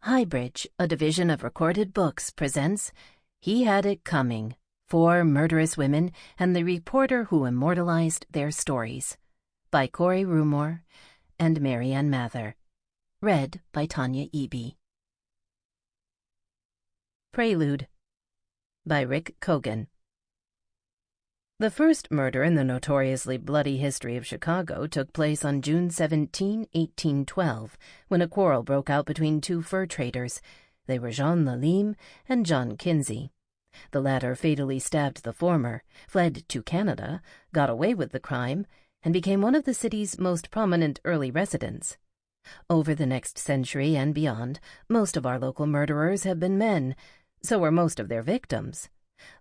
Highbridge, a division of Recorded Books, presents He Had It Coming, 4 Murderous Women and the Reporter Who Immortalized Their Stories, by Kori Rumore and Marianne Mather. Read by Tanya Eby. Prelude by Rick Kogan. The first murder in the notoriously bloody history of Chicago took place on June 17, 1812, when a quarrel broke out between 2 fur traders. They were Jean Lalime and John Kinsey. The latter fatally stabbed the former, fled to Canada, got away with the crime, and became one of the city's most prominent early residents. Over the next century and beyond, most of our local murderers have been men. So were most of their victims.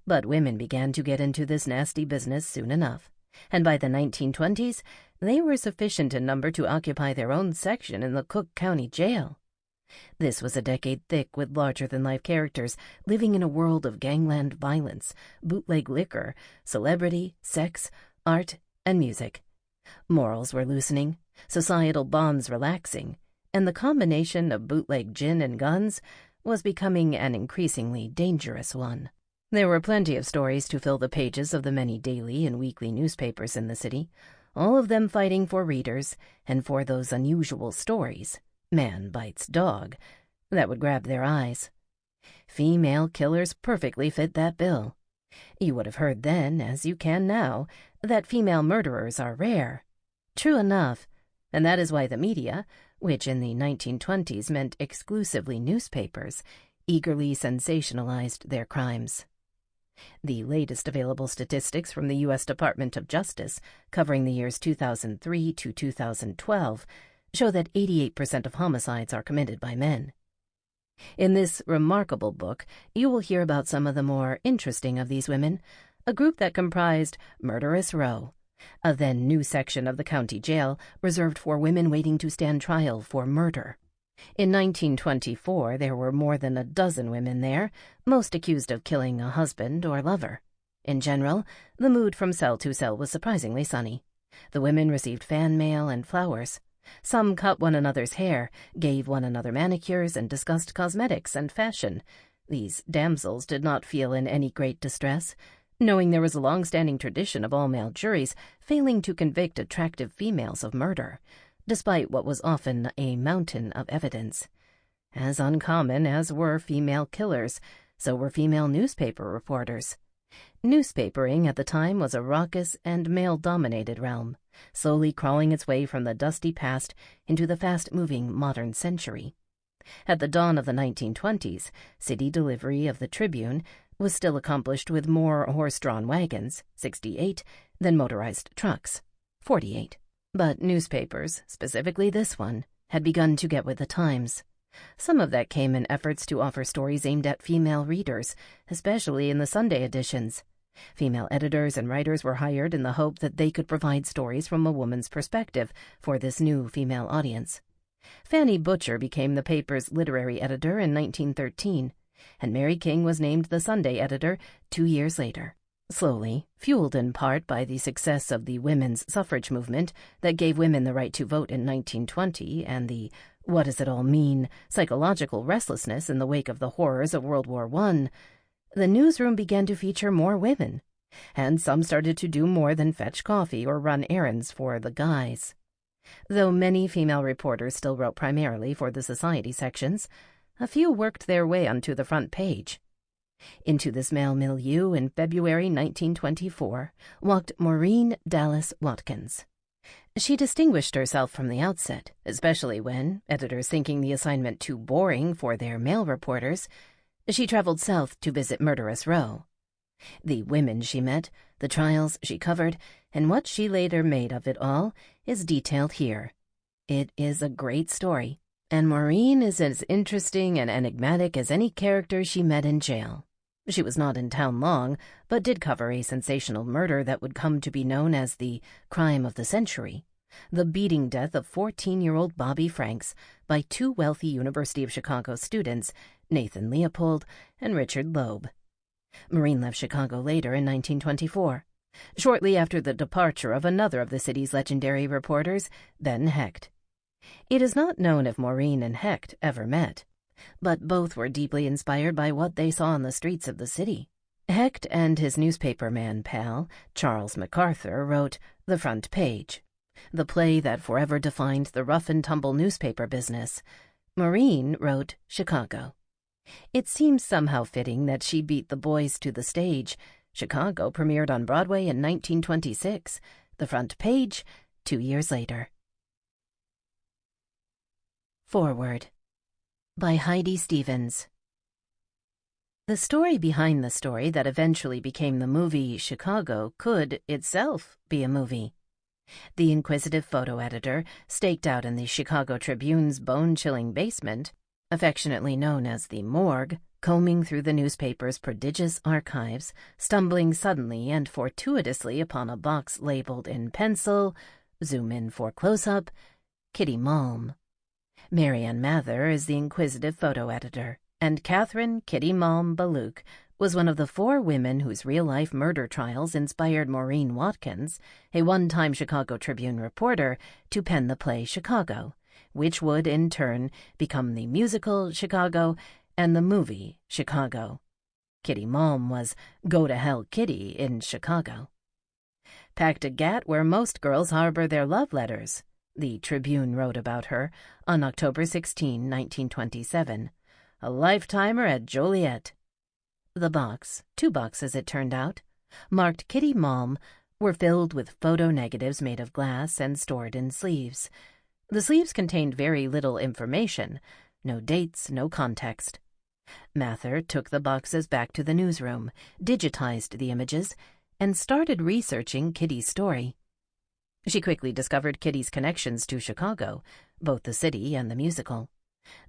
But women began to get into this nasty business soon enough, and by the 1920s, they were sufficient in number to occupy their own section in the Cook County Jail. This was a decade thick with larger-than-life characters living in a world of gangland violence, bootleg liquor, celebrity, sex, art, and music. Morals were loosening, societal bonds relaxing, and the combination of bootleg gin and guns was becoming an increasingly dangerous one. There were plenty of stories to fill the pages of the many daily and weekly newspapers in the city, all of them fighting for readers and for those unusual stories, man bites dog, that would grab their eyes. Female killers perfectly fit that bill. You would have heard then, as you can now, that female murderers are rare. True enough, and that is why the media, which in the 1920s meant exclusively newspapers, eagerly sensationalized their crimes. The latest available statistics from the U.S. Department of Justice, covering the years 2003 to 2012, show that 88% of homicides are committed by men. In this remarkable book, you will hear about some of the more interesting of these women, a group that comprised Murderess Row, a then new section of the county jail reserved for women waiting to stand trial for murder. In 1924, there were more than a dozen women there, most accused of killing a husband or lover. In general, the mood from cell to cell was surprisingly sunny. The women received fan mail and flowers. Some cut one another's hair, gave one another manicures, and discussed cosmetics and fashion. These damsels did not feel in any great distress, knowing there was a long-standing tradition of all-male juries failing to convict attractive females of murder, despite what was often a mountain of evidence. As uncommon as were female killers, so were female newspaper reporters. Newspapering at the time was a raucous and male-dominated realm, slowly crawling its way from the dusty past into the fast-moving modern century. At the dawn of the 1920s, city delivery of the Tribune was still accomplished with more horse-drawn wagons, 68, than motorized trucks, 48. But newspapers, specifically this one, had begun to get with the times. Some of that came in efforts to offer stories aimed at female readers, especially in the Sunday editions. Female editors and writers were hired in the hope that they could provide stories from a woman's perspective for this new female audience. Fanny Butcher became the paper's literary editor in 1913, and Mary King was named the Sunday editor 2 years later. Slowly, fueled in part by the success of the women's suffrage movement that gave women the right to vote in 1920 and the what does it all mean psychological restlessness in the wake of the horrors of World War I, the newsroom began to feature more women, and some started to do more than fetch coffee or run errands for the guys. Though many female reporters still wrote primarily for the society sections, a few worked their way onto the front page. Into this male milieu in February 1924 walked Maurine Dallas Watkins. She distinguished herself from the outset, especially when, editors thinking the assignment too boring for their male reporters, she traveled south to visit Murderess Row. The women she met, the trials she covered, and what she later made of it all is detailed here. It is a great story, and Maurine is as interesting and enigmatic as any character she met in jail. She was not in town long, but did cover a sensational murder that would come to be known as the crime of the century, the beating death of 14-year-old Bobby Franks by 2 wealthy University of Chicago students, Nathan Leopold and Richard Loeb. Maurine left Chicago later in 1924, shortly after the departure of another of the city's legendary reporters, Ben Hecht. It is not known if Maurine and Hecht ever met. but both were deeply inspired by what they saw on the streets of the city. Hecht and his newspaperman pal, Charles MacArthur, wrote The Front Page, the play that forever defined the rough-and-tumble newspaper business. Maurine wrote Chicago. It seems somehow fitting that she beat the boys to the stage. Chicago premiered on Broadway in 1926. The Front Page, 2 years later. Foreword by Heidi Stevens. The story behind the story that eventually became the movie Chicago could, itself, be a movie. The inquisitive photo editor, staked out in the Chicago Tribune's bone-chilling basement, affectionately known as the morgue, combing through the newspaper's prodigious archives, stumbling suddenly and fortuitously upon a box labeled in pencil, zoom in for close-up, Kitty Malm. Mariann Mather is the inquisitive photo editor, and Catherine Kitty Malm Baluch was one of the 4 women whose real-life murder trials inspired Maurine Watkins, a one-time Chicago Tribune reporter, to pen the play Chicago, which would, in turn, become the musical Chicago and the movie Chicago. Kitty Malm was go-to-hell Kitty in Chicago. Packed a gat where most girls harbor their love letters, the Tribune wrote about her on October 16, 1927. A lifetimer at Joliet. The box, 2 boxes it turned out, marked Kitty Malm, were filled with photo negatives made of glass and stored in sleeves. The sleeves contained very little information, no dates, no context. Mather took the boxes back to the newsroom, digitized the images, and started researching Kitty's story. She quickly discovered Kitty's connections to Chicago, both the city and the musical.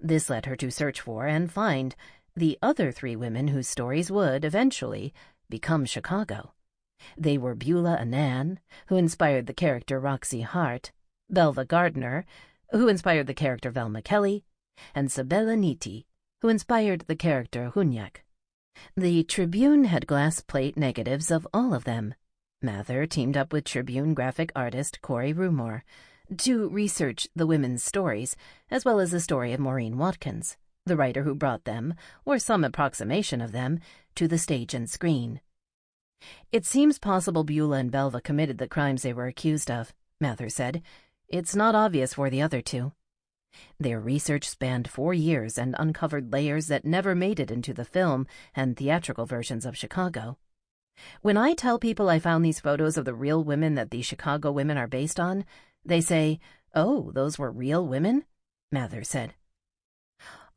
This led her to search for and find the other 3 women whose stories would, eventually, become Chicago. They were Beulah Annan, who inspired the character Roxie Hart, Belva Gardner, who inspired the character Velma Kelly, and Sabella Nitti, who inspired the character Hunyak. The Tribune had glass plate negatives of all of them. Mather teamed up with Tribune graphic artist Kori Rumore to research the women's stories, as well as the story of Maurine Watkins, the writer who brought them, or some approximation of them, to the stage and screen. It seems possible Beulah and Belva committed the crimes they were accused of, Mather said. It's not obvious for the other 2. Their research spanned 4 years and uncovered layers that never made it into the film and theatrical versions of Chicago. When I tell people I found these photos of the real women that the Chicago women are based on, they say, "Oh, those were real women?" Mather said.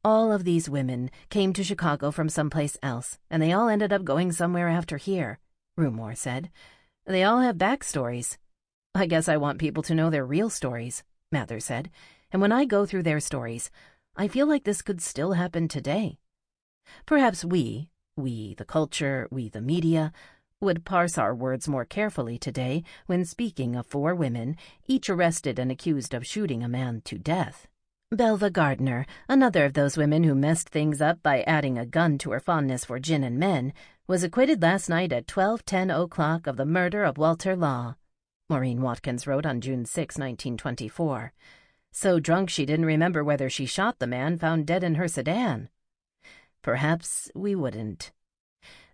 All of these women came to Chicago from someplace else, and they all ended up going somewhere after here, Rumore said. They all have backstories. I guess I want people to know their real stories, Mather said, and when I go through their stories, I feel like this could still happen today. Perhaps we, the culture, we the media, would parse our words more carefully today when speaking of 4 women, each arrested and accused of shooting a man to death. Belva Gardner, another of those women who messed things up by adding a gun to her fondness for gin and men, was acquitted last night at 12:10 o'clock of the murder of Walter Law, Maurine Watkins wrote on June 6, 1924. So drunk she didn't remember whether she shot the man found dead in her sedan. Perhaps we wouldn't.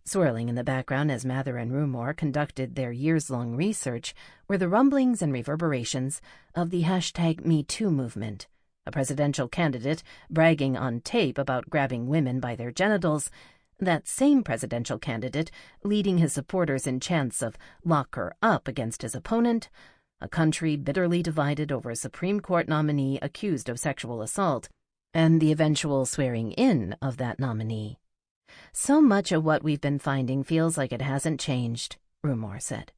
Swirling in the background as Mather and Rumore conducted their years-long research were the rumblings and reverberations of the #MeToo movement, a presidential candidate bragging on tape about grabbing women by their genitals, that same presidential candidate leading his supporters in chants of lock her up against his opponent, a country bitterly divided over a Supreme Court nominee accused of sexual assault, and the eventual swearing in of that nominee. So much of what we've been finding feels like it hasn't changed, Rumore said.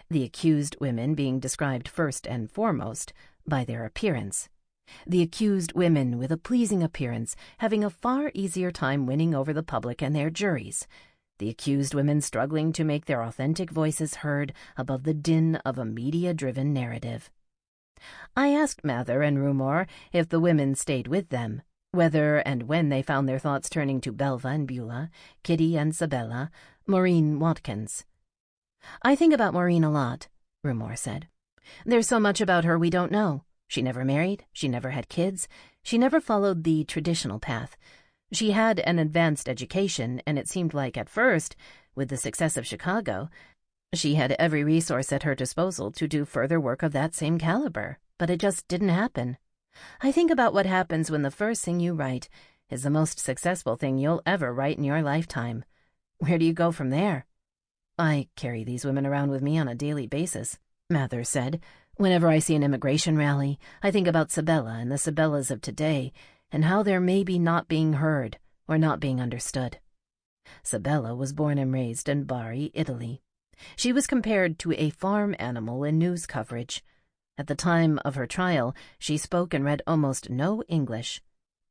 The accused women being described first and foremost by their appearance. The accused women with a pleasing appearance having a far easier time winning over the public and their juries. The accused women struggling to make their authentic voices heard above the din of a media-driven narrative. I asked Mather and Rumore if the women stayed with them, whether and when they found their thoughts turning to Belva and Beulah, Kitty and Sabella, Maurine Watkins. I think about Maurine a lot, Rumore said. There's so much about her we don't know. She never married, she never had kids, She never followed the traditional path. She had an advanced education, and it seemed like at first, with the success of Chicago, she had every resource at her disposal to do further work of that same caliber, but it just didn't happen. I think about what happens when the first thing you write is the most successful thing you'll ever write in your lifetime. Where do you go from there? I carry these women around with me on a daily basis, Mather said. Whenever I see an immigration rally, I think about Sabella and the Sabellas of today and how they're maybe not being heard or not being understood. Sabella was born and raised in Bari, Italy. She was compared to a farm animal in news coverage. At the time of her trial, she spoke and read almost no English.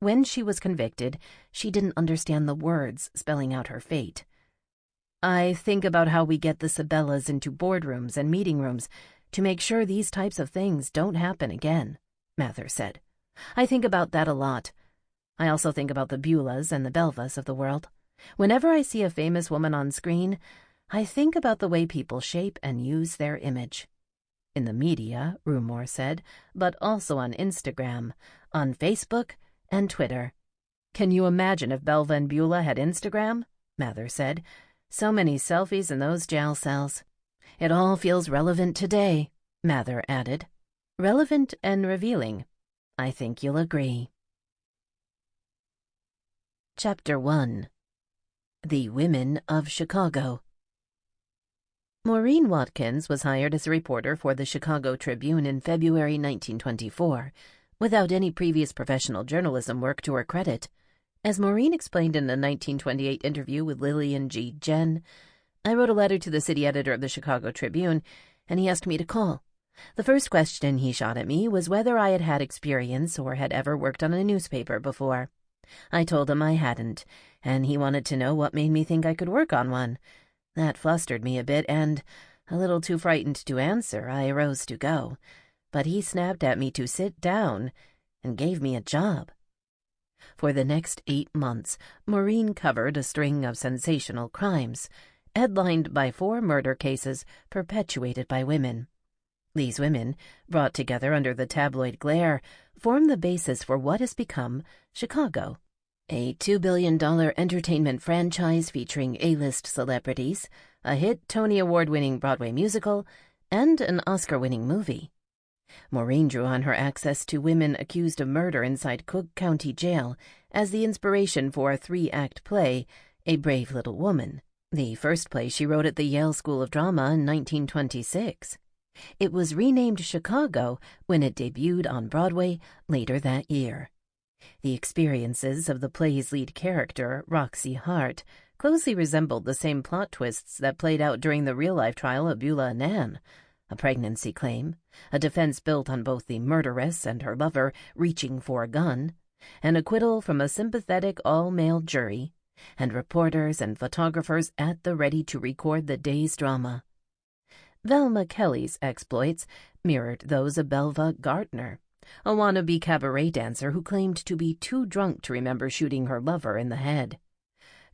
When she was convicted, she didn't understand the words spelling out her fate. I think about how we get the Sabellas into boardrooms and meeting rooms to make sure these types of things don't happen again, Mather said. I think about that a lot. I also think about the Beulahs and the Belvas of the world. Whenever I see a famous woman on screen, I think about the way people shape and use their image. In the media, Rumore said, but also on Instagram, on Facebook, and Twitter. Can you imagine if Belva and Beulah had Instagram? Mather said. So many selfies in those jail cells. It all feels relevant today, Mather added. Relevant and revealing. I think you'll agree. Chapter 1. The Women of Chicago. Maurine Watkins was hired as a reporter for the Chicago Tribune in February 1924, without any previous professional journalism work to her credit. As Maurine explained in a 1928 interview with Lillian G. Jenn, I wrote a letter to the city editor of the Chicago Tribune, and he asked me to call. The first question he shot at me was whether I had had experience or had ever worked on a newspaper before. I told him I hadn't, and he wanted to know what made me think I could work on one. That flustered me a bit, and, a little too frightened to answer, I arose to go. But he snapped at me to sit down and gave me a job. For the next 8 months, Maurine covered a string of sensational crimes, headlined by 4 murder cases perpetuated by women. These women, brought together under the tabloid glare, form the basis for what has become Chicago, a $2 billion entertainment franchise featuring A-list celebrities, a hit Tony Award-winning Broadway musical, and an Oscar-winning movie. Maurine drew on her access to women accused of murder inside Cook County Jail as the inspiration for a 3-act play, A Brave Little Woman, the first play she wrote at the Yale School of Drama in 1926. It was renamed Chicago when it debuted on Broadway later that year. The experiences of the play's lead character, Roxie Hart, closely resembled the same plot twists that played out during the real-life trial of Beulah and Ann. A pregnancy claim, a defense built on both the murderess and her lover reaching for a gun, an acquittal from a sympathetic all-male jury, and reporters and photographers at the ready to record the day's drama. Velma Kelly's exploits mirrored those of Belva Gardner, a wannabe cabaret dancer who claimed to be too drunk to remember shooting her lover in the head.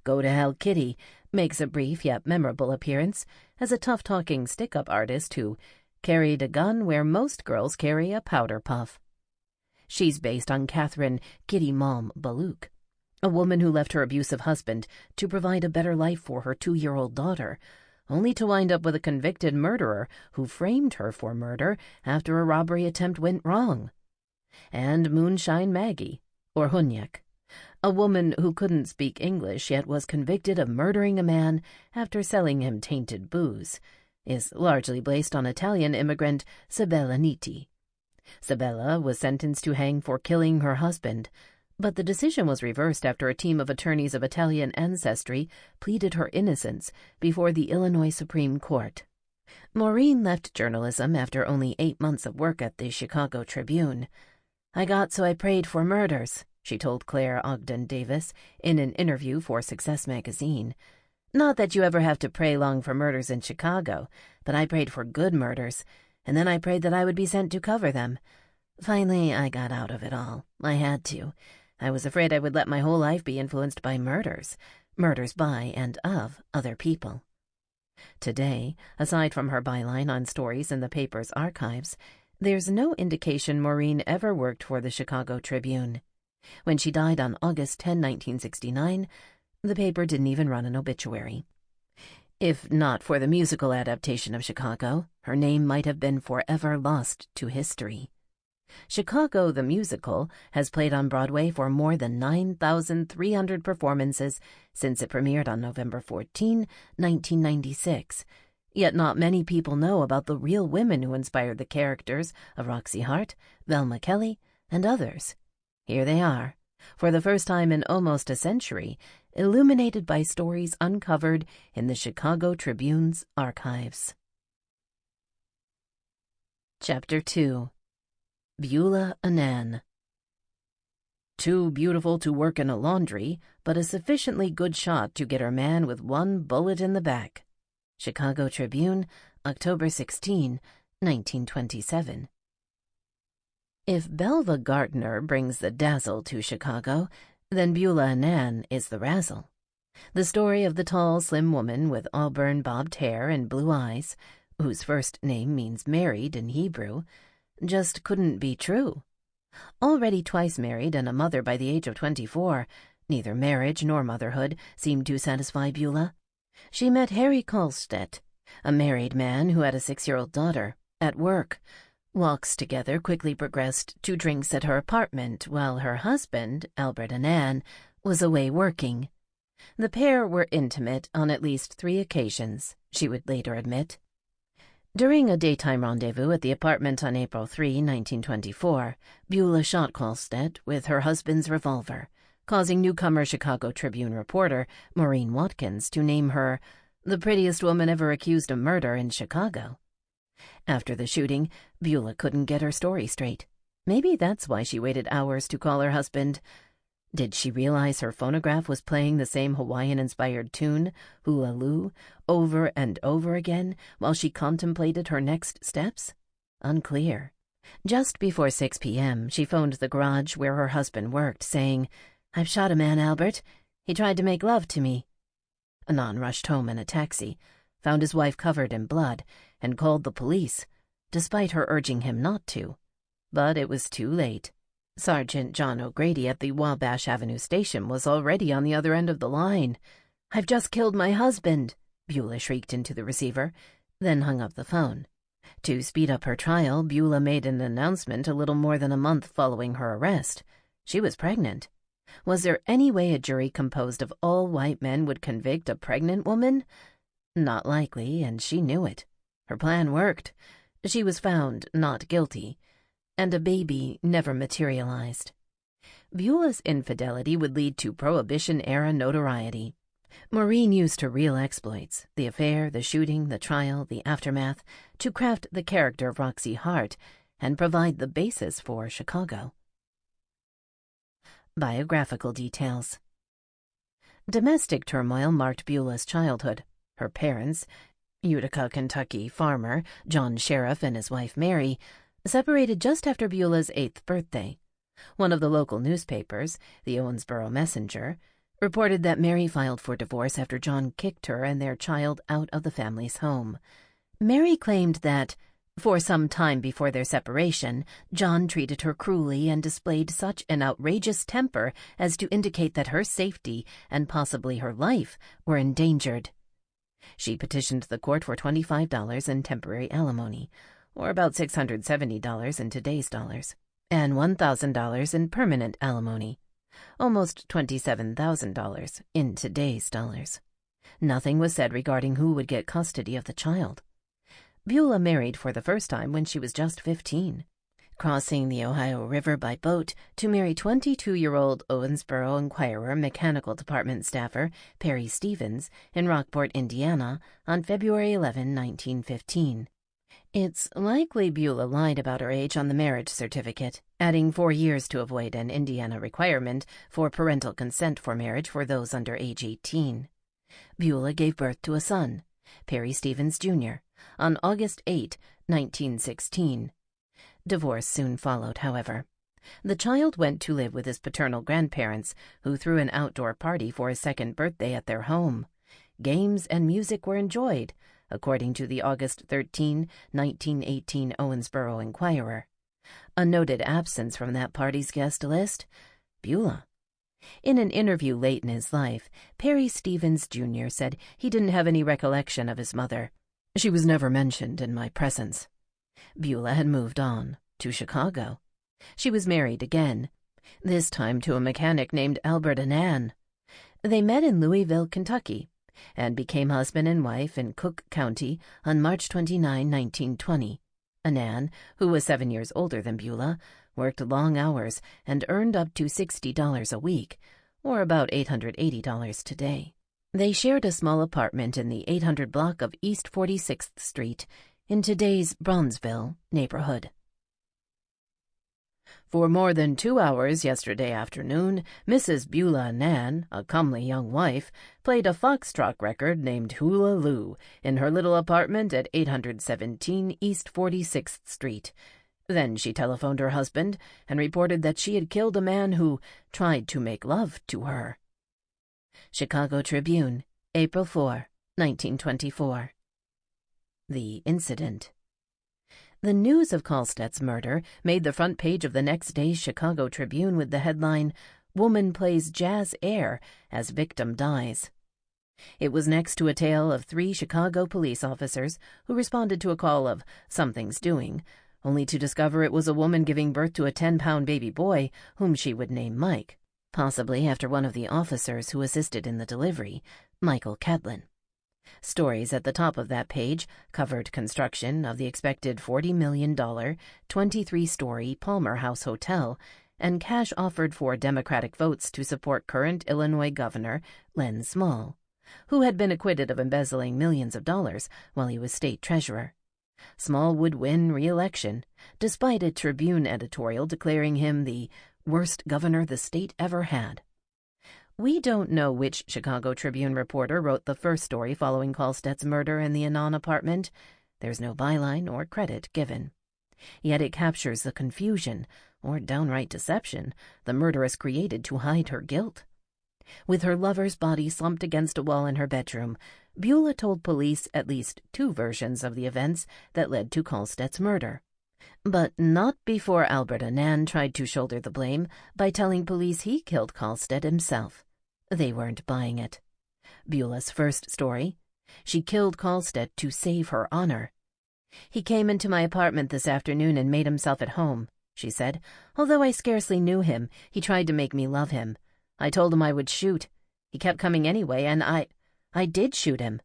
Go to Hell Kitty makes a brief yet memorable appearance as a tough-talking stick-up artist who carried a gun where most girls carry a powder puff. She's based on Catherine Kitty Mom Baluch, a woman who left her abusive husband to provide a better life for her 2-year-old daughter, only to wind up with a convicted murderer who framed her for murder after a robbery attempt went wrong. And Moonshine Maggie, or Hunyak, a woman who couldn't speak English yet was convicted of murdering a man after selling him tainted booze, is largely based on Italian immigrant Sabella Nitti. Sabella was sentenced to hang for killing her husband, but the decision was reversed after a team of attorneys of Italian ancestry pleaded her innocence before the Illinois Supreme Court. Maurine left journalism after only 8 months of work at the Chicago Tribune. I got so I prayed for murders, she told Claire Ogden Davis in an interview for Success magazine. Not that you ever have to pray long for murders in Chicago, but I prayed for good murders, and then I prayed that I would be sent to cover them. Finally, I got out of it all. I had to. I was afraid I would let my whole life be influenced by murders by and of other people. Today, aside from her byline on stories in the paper's archives, There's no indication Maurine ever worked for the Chicago Tribune. When she died on August 10, 1969, the paper didn't even run an obituary. If not for the musical adaptation of Chicago, her name might have been forever lost to history. Chicago the Musical has played on Broadway for more than 9,300 performances since it premiered on November 14, 1996. Yet not many people know about the real women who inspired the characters of Roxie Hart, Velma Kelly, and others. Here they are, for the first time in almost a century, illuminated by stories uncovered in the Chicago Tribune's archives. Chapter 2. Beulah Annan. Too beautiful to work in a laundry, but a sufficiently good shot to get her man with one bullet in the back. Chicago Tribune, October 16, 1927. If Belva Gardner brings the dazzle to Chicago, then Beulah Annan is the razzle. The story of the tall, slim woman with auburn bobbed hair and blue eyes, whose first name means married in Hebrew, just couldn't be true. Already twice married and a mother by the age of 24, neither marriage nor motherhood seemed to satisfy Beulah. She met Harry Kolstedt, a married man who had a 6-year-old daughter, at work. Walks together quickly progressed to drinks at her apartment while her husband, Albert Annan, was away working. The pair were intimate on at least 3 occasions, she would later admit. During a daytime rendezvous at the apartment on April 3, 1924, Beulah shot Kolstedt with her husband's revolver, causing newcomer Chicago Tribune reporter Maurine Watkins to name her the prettiest woman ever accused of murder in Chicago. After the shooting, Beulah couldn't get her story straight. Maybe that's why she waited hours to call her husband. Did she realize her phonograph was playing the same Hawaiian-inspired tune, Hula Loo, over and over again while she contemplated her next steps? Unclear. Just before 6 p.m., she phoned the garage where her husband worked, saying, "I've shot a man, Albert. He tried to make love to me." Annan rushed home in a taxi, found his wife covered in blood, and called the police, despite her urging him not to. But it was too late. Sergeant John O'Grady at the Wabash Avenue station was already on the other end of the line. "I've just killed my husband," Beulah shrieked into the receiver, then hung up the phone. To speed up her trial, Beulah made an announcement a little more than a month following her arrest. She was pregnant. Was there any way a jury composed of all white men would convict a pregnant woman? Not likely, and she knew it. Her plan worked. She was found not guilty, and a baby never materialized. Beulah's infidelity would lead to Prohibition-era notoriety. Maureen used her real exploits, the affair, the shooting, the trial, the aftermath, to craft the character of Roxie Hart and provide the basis for Chicago. Biographical details. Domestic turmoil marked Beulah's childhood. Her parents, Utica, Kentucky farmer John Sheriff and his wife Mary, separated just after Beulah's 8th birthday. One of the local newspapers, the Owensboro Messenger, reported that Mary filed for divorce after John kicked her and their child out of the family's home. Mary claimed that, for some time before their separation, John treated her cruelly and displayed such an outrageous temper as to indicate that her safety and possibly her life were endangered. She petitioned the court for $25 in temporary alimony, or about $670 in today's dollars, and $1,000 in permanent alimony, almost $27,000 in today's dollars. Nothing was said regarding who would get custody of the child. Beulah married for the first time when she was just 15, crossing the Ohio River by boat to marry 22-year-old Owensboro Enquirer mechanical department staffer Perry Stevens in Rockport, Indiana, on February 11, 1915. It's likely Beulah lied about her age on the marriage certificate, adding 4 years to avoid an Indiana requirement for parental consent for marriage for those under age 18. Beulah gave birth to a son, Perry Stevens, Jr., on August 8, 1916. Divorce soon followed, however. The child went to live with his paternal grandparents, who threw an outdoor party for his 2nd birthday at their home. Games and music were enjoyed, according to the August 13, 1918 Owensboro Inquirer. A noted absence from that party's guest list, Beulah. In an interview late in his life, Perry Stevens, Jr. said he didn't have any recollection of his mother. She was never mentioned in my presence. Beulah had moved on, to Chicago. She was married again, this time to a mechanic named Albert and Ann. They met in Louisville, Kentucky, and became husband and wife in Cook County on March 29, 1920. Ann, who was 7 years older than Beulah, worked long hours and earned up to $60 a week, or about $880 today. They shared a small apartment in the 800 block of East 46th Street in today's Bronzeville neighborhood. For more than 2 hours yesterday afternoon, Mrs. Beulah Nan, a comely young wife, played a foxtrot record named Hula Loo in her little apartment at 817 East 46th Street. Then she telephoned her husband and reported that she had killed a man who tried to make love to her. Chicago Tribune, April 4, 1924. The incident. The news of Kolstadt's murder made the front page of the next day's Chicago Tribune with the headline, "Woman Plays Jazz Air as Victim Dies." It was next to a tale of 3 Chicago police officers who responded to a call of "something's doing," only to discover it was a woman giving birth to a 10-pound baby boy whom she would name Mike, possibly after one of the officers who assisted in the delivery, Michael Catlin. Stories at the top of that page covered construction of the expected $40 million, 23-story Palmer House Hotel and cash offered for Democratic votes to support current Illinois Governor Len Small, who had been acquitted of embezzling millions of dollars while he was state treasurer. Small would win re-election, despite a Tribune editorial declaring him the worst governor the state ever had. We don't know which Chicago Tribune reporter wrote the first story following Kolstadt's murder in the Annan apartment. There's no byline or credit given. Yet it captures the confusion, or downright deception, the murderess created to hide her guilt. With her lover's body slumped against a wall in her bedroom, Beulah told police at least 2 versions of the events that led to Kolstadt's murder. But not before Albert Annan tried to shoulder the blame by telling police he killed Kolstadt himself. They weren't buying it. Beulah's first story: she killed Kolstadt to save her honor. "He came into my apartment this afternoon and made himself at home," she said. "Although I scarcely knew him, he tried to make me love him. I told him I would shoot. He kept coming anyway, and I did shoot him."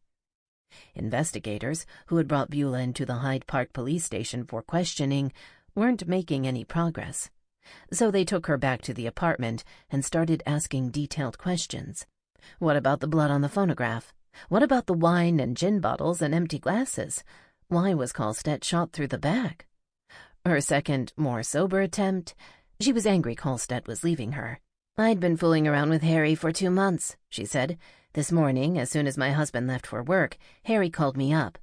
Investigators, who had brought Beulah into the Hyde Park police station for questioning, weren't making any progress. So they took her back to the apartment and started asking detailed questions. What about the blood on the phonograph? What about the wine and gin bottles and empty glasses? Why was Kolstadt shot through the back? Her second, more sober attempt: she was angry Kolstadt was leaving her. "I'd been fooling around with Harry for 2 months," she said. "This morning, as soon as my husband left for work, Harry called me up.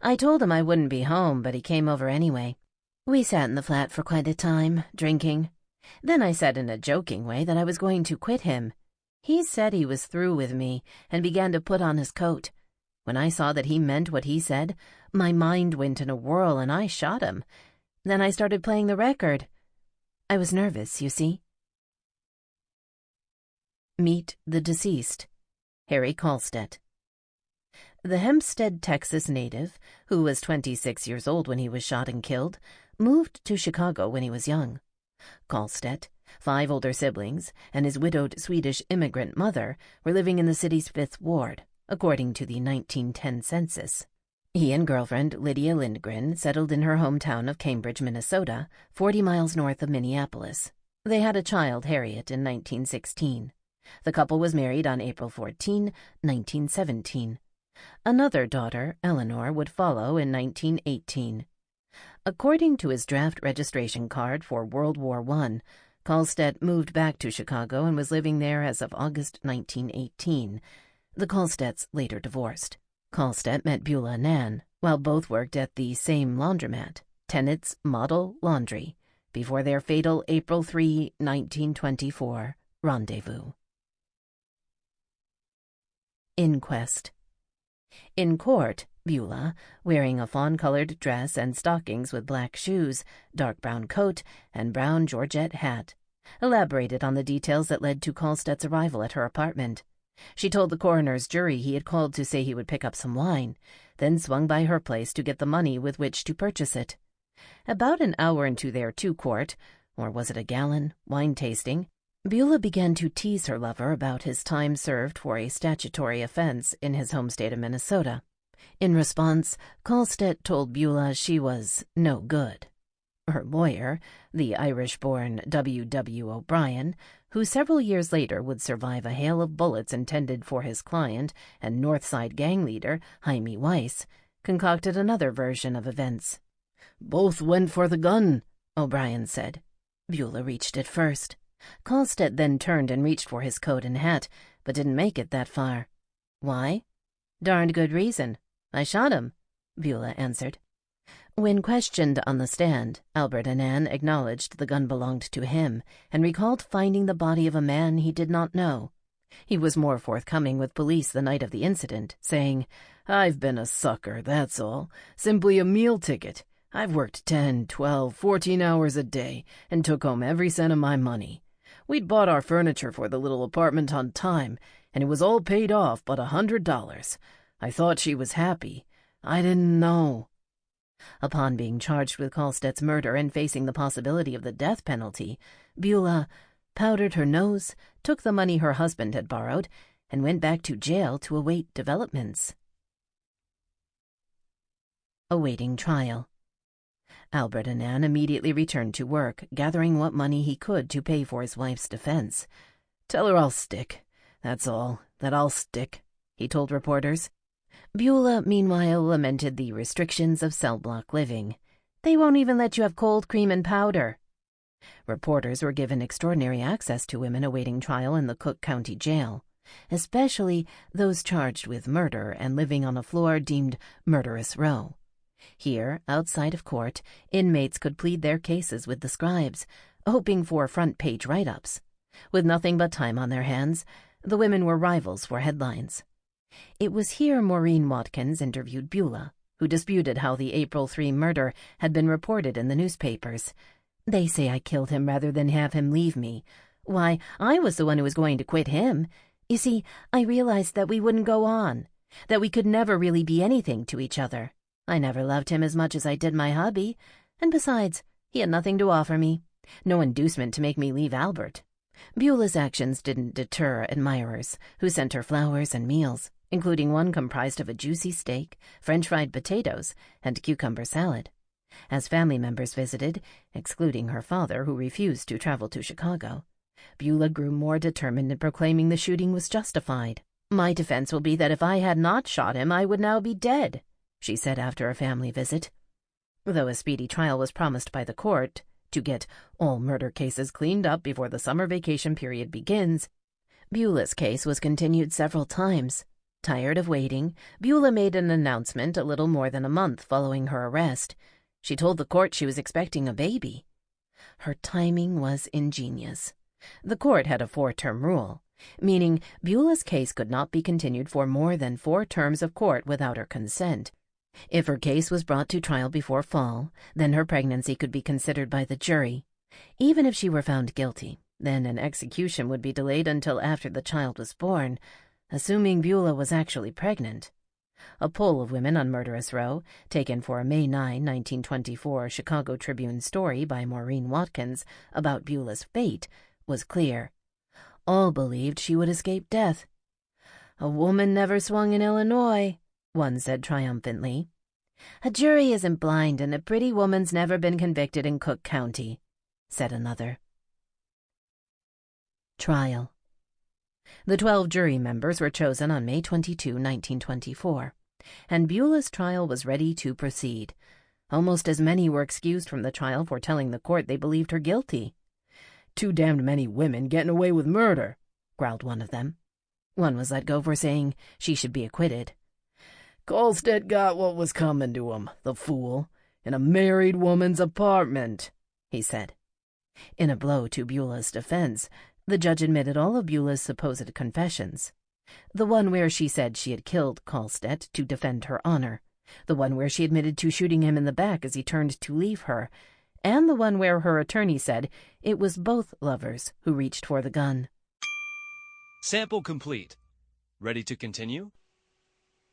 I told him I wouldn't be home, but he came over anyway. We sat in the flat for quite a time, drinking. Then I said in a joking way that I was going to quit him. He said he was through with me and began to put on his coat. When I saw that he meant what he said, my mind went in a whirl and I shot him. Then I started playing the record. I was nervous, you see." Meet the deceased, Harry Kolstadt. The Hempstead, Texas native, who was 26 years old when he was shot and killed, moved to Chicago when he was young. Kolstadt, 5 older siblings, and his widowed Swedish immigrant mother were living in the city's 5th ward, according to the 1910 census. He and girlfriend Lydia Lindgren settled in her hometown of Cambridge, Minnesota, 40 miles north of Minneapolis. They had a child, Harriet, in 1916. The couple was married on April 14, 1917. Another daughter, Eleanor, would follow in 1918. According to his draft registration card for World War I, Kolstadt moved back to Chicago and was living there as of August 1918. The Kolstadts later divorced. Kolstadt met Beulah Nan, while both worked at the same laundromat, Tennett's Model Laundry, before their fatal April 3, 1924, rendezvous. Inquest. In court, Beulah, wearing a fawn-colored dress and stockings with black shoes, dark brown coat, and brown Georgette hat, elaborated on the details that led to Kolstedt's arrival at her apartment. She told the coroner's jury he had called to say he would pick up some wine, then swung by her place to get the money with which to purchase it. About an hour into their 2-quart, or was it a gallon, wine tasting, Beulah began to tease her lover about his time served for a statutory offense in his home state of Minnesota. In response, Kolstedt told Beulah she was no good. Her lawyer, the Irish-born W. O'Brien, who several years later would survive a hail of bullets intended for his client and Northside gang leader, Jaime Weiss, concocted another version of events. "Both went for the gun," O'Brien said. Beulah reached it first. Kolstedt then turned and reached for his coat and hat, but didn't make it that far. "Why?" "Darned good reason. I shot him," Beulah answered. When questioned on the stand, Albert Annan acknowledged the gun belonged to him and recalled finding the body of a man he did not know. He was more forthcoming with police the night of the incident, saying, "I've been a sucker, that's all. Simply a meal ticket. I've worked 10, 12, 14 hours a day and took home every cent of my money. We'd bought our furniture for the little apartment on time, and it was all paid off but $100. I thought she was happy. I didn't know." Upon being charged with Kolstedt's murder and facing the possibility of the death penalty, Beulah powdered her nose, took the money her husband had borrowed, and went back to jail to await developments. Awaiting trial. Albert Annan immediately returned to work, gathering what money he could to pay for his wife's defense. "Tell her I'll stick. That's all, that I'll stick," he told reporters. Beulah, meanwhile, lamented the restrictions of cell-block living. "They won't even let you have cold cream and powder." Reporters were given extraordinary access to women awaiting trial in the Cook County Jail, especially those charged with murder and living on a floor deemed Murderess Row. Here, outside of court, inmates could plead their cases with the scribes, hoping for front-page write-ups. With nothing but time on their hands, the women were rivals for headlines. It was here Maurine Watkins interviewed Beulah, who disputed how the April 3 murder had been reported in the newspapers. "They say I killed him rather than have him leave me. Why, I was the one who was going to quit him. You see, I realized that we wouldn't go on, that we could never really be anything to each other. I never loved him as much as I did my hubby, and besides, he had nothing to offer me, no inducement to make me leave Albert." Beulah's actions didn't deter admirers, who sent her flowers and meals, including one comprised of a juicy steak, French-fried potatoes, and cucumber salad. As family members visited, excluding her father, who refused to travel to Chicago, Beulah grew more determined in proclaiming the shooting was justified. "My defense will be that if I had not shot him, I would now be dead," she said after a family visit. Though a speedy trial was promised by the court to get all murder cases cleaned up before the summer vacation period begins, Beulah's case was continued several times. Tired of waiting, Beulah made an announcement a little more than a month following her arrest. She told the court she was expecting a baby. Her timing was ingenious. The court had a 4-term rule, meaning Beulah's case could not be continued for more than 4 terms of court without her consent. If her case was brought to trial before fall, then her pregnancy could be considered by the jury. Even if she were found guilty, then an execution would be delayed until after the child was born, assuming Beulah was actually pregnant. A poll of women on Murderess Row, taken for a May 9, 1924 Chicago Tribune story by Maurine Watkins about Beulah's fate, was clear. All believed she would escape death. "A woman never swung in Illinois," one said triumphantly. "A jury isn't blind, and a pretty woman's never been convicted in Cook County," said another. Trial. The 12 jury members were chosen on May 22, 1924, and Beulah's trial was ready to proceed. Almost as many were excused from the trial for telling the court they believed her guilty. "Too damned many women getting away with murder," growled one of them. One was let go for saying she should be acquitted. "Kolstedt got what was coming to him, the fool, in a married woman's apartment," he said. In a blow to Beulah's defense, the judge admitted all of Beulah's supposed confessions. The one where she said she had killed Kolstedt to defend her honor, the one where she admitted to shooting him in the back as he turned to leave her, and the one where her attorney said it was both lovers who reached for the gun. Sample complete. Ready to continue?